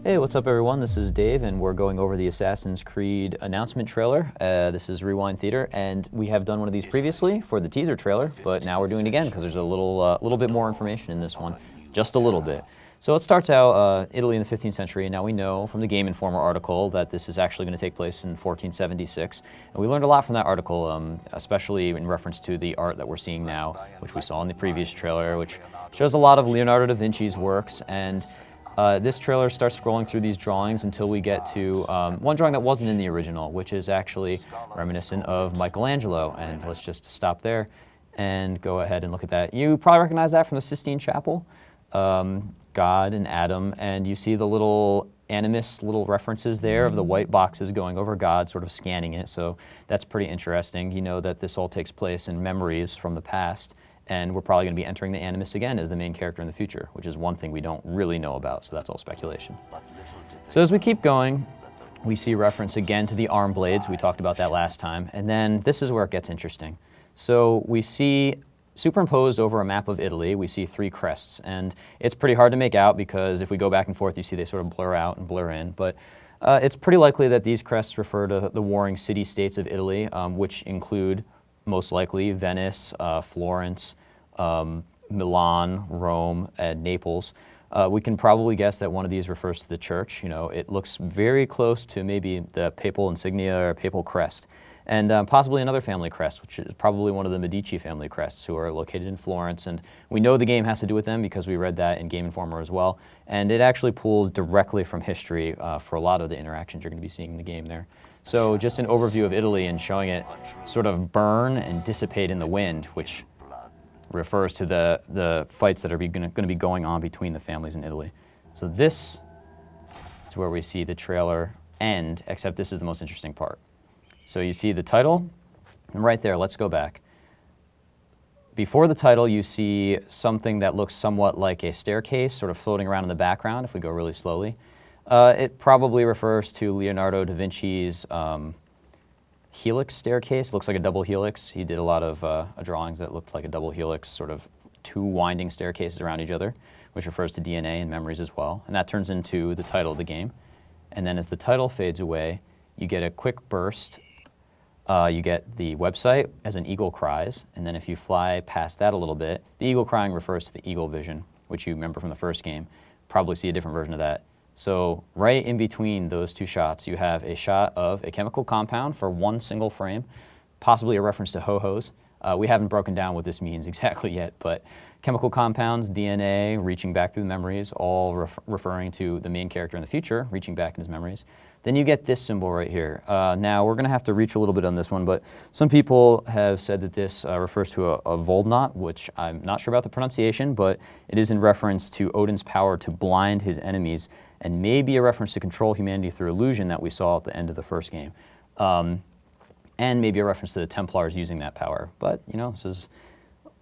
Hey, what's up everyone? This is Dave and we're going over the Assassin's Creed announcement trailer. This is Rewind Theater, and we have done one of these previously for the teaser trailer, but now we're doing it again because there's a little bit more information in this one, just a little bit. So it starts out Italy in the 15th century, and now we know from the Game Informer article that this is actually going to take place in 1476. And we learned a lot from that article, especially in reference to the art that we're seeing now, which we saw in the previous trailer, which shows a lot of Leonardo da Vinci's works. And this trailer starts scrolling through these drawings until we get to one drawing that wasn't in the original, which is actually reminiscent of Michelangelo. And let's just stop there and go ahead and look at that. You probably recognize that from the Sistine Chapel, God and Adam, and you see the little animus, little references there of the white boxes going over God, sort of scanning it. So that's pretty interesting. You know that this all takes place in memories from the past. And we're probably going to be entering the Animus again as the main character in the future, which is one thing we don't really know about, so that's all speculation. So as we keep going, we see reference again to the arm blades. We talked about that last time. And then this is where it gets interesting. So we see superimposed over a map of Italy, we see three crests. And it's pretty hard to make out because if we go back and forth, you see they sort of blur out and blur in. But it's pretty likely that these crests refer to the warring city-states of Italy, which include most likely Venice, Florence, Milan, Rome, and Naples. We can probably guess that one of these refers to the church. You know, it looks very close to maybe the papal insignia or papal crest, and possibly another family crest, which is probably one of the Medici family crests who are located in Florence. And we know the game has to do with them because we read that in Game Informer as well. And it actually pulls directly from history for a lot of the interactions you're going to be seeing in the game there. So just an overview of Italy and showing it sort of burn and dissipate in the wind, which refers to the fights that are going to be going on between the families in Italy. So this is where we see the trailer end, except this is the most interesting part. So you see the title, and right there, let's go back. Before the title, you see something that looks somewhat like a staircase sort of floating around in the background if we go really slowly. It probably refers to Leonardo da Vinci's helix staircase. It looks like a double helix. He did a lot of drawings that looked like a double helix, sort of two winding staircases around each other, which refers to DNA and memories as well. And that turns into the title of the game. And then as the title fades away, you get a quick burst. You get the website as an eagle cries. And then if you fly past that a little bit, the eagle crying refers to the eagle vision, which you remember from the first game. Probably see a different version of that. So right in between those two shots, you have a shot of a chemical compound for one single frame, possibly a reference to ho-hos. We haven't broken down what this means exactly yet, but chemical compounds, DNA, reaching back through the memories, all referring to the main character in the future, reaching back in his memories. Then you get this symbol right here. Now, we're going to have to reach a little bit on this one, but some people have said that this refers to a Voldnot, which I'm not sure about the pronunciation, but it is in reference to Odin's power to blind his enemies, and maybe a reference to control humanity through illusion that we saw at the end of the first game. And maybe a reference to the Templars using that power. But, you know, this is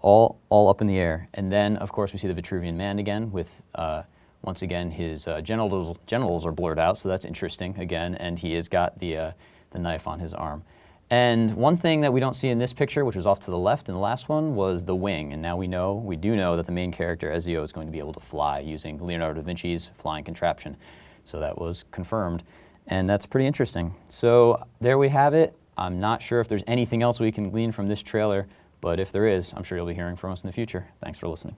all up in the air. And then, of course, we see the Vitruvian Man again with, once again, his genitals are blurred out, so that's interesting again, and he has got the knife on his arm. And one thing that we don't see in this picture, which was off to the left in the last one, was the wing. And now we do know that the main character, Ezio, is going to be able to fly using Leonardo da Vinci's flying contraption. So that was confirmed, and that's pretty interesting. So there we have it. I'm not sure if there's anything else we can glean from this trailer, but if there is, I'm sure you'll be hearing from us in the future. Thanks for listening.